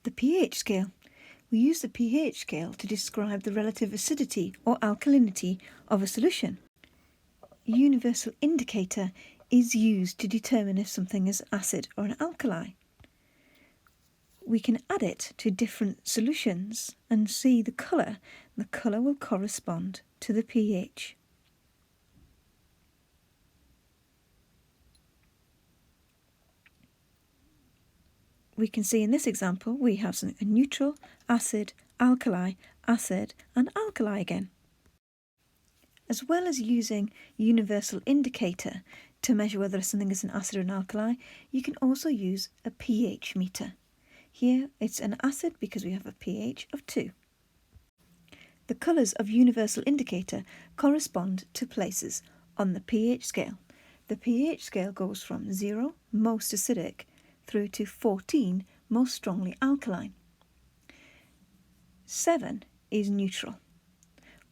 The pH scale. We use the pH scale to describe the relative acidity or alkalinity of a solution. A universal indicator is used to determine if something is acid or an alkali. We can add it to different solutions and see the colour. The colour will correspond to the pH. We can see in this example we have a neutral, acid, alkali, acid and alkali again. As well as using universal indicator to measure whether something is an acid or an alkali, you can also use a pH meter. Here it's an acid because we have a pH of 2. The colours of universal indicator correspond to places on the pH scale. The pH scale goes from 0, most acidic, through to 14, most strongly alkaline. 7 is neutral.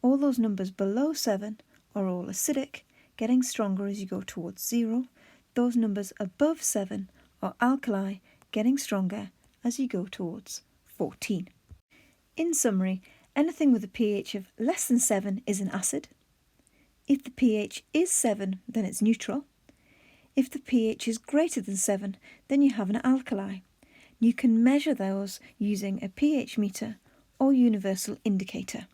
All those numbers below 7 are all acidic, getting stronger as you go towards 0. Those numbers above 7 are alkali, getting stronger as you go towards 14. In summary, anything with a pH of less than 7 is an acid. If the pH is 7, then it's neutral. If the pH is greater than 7, then you have an alkali. You can measure those using a pH meter or universal indicator.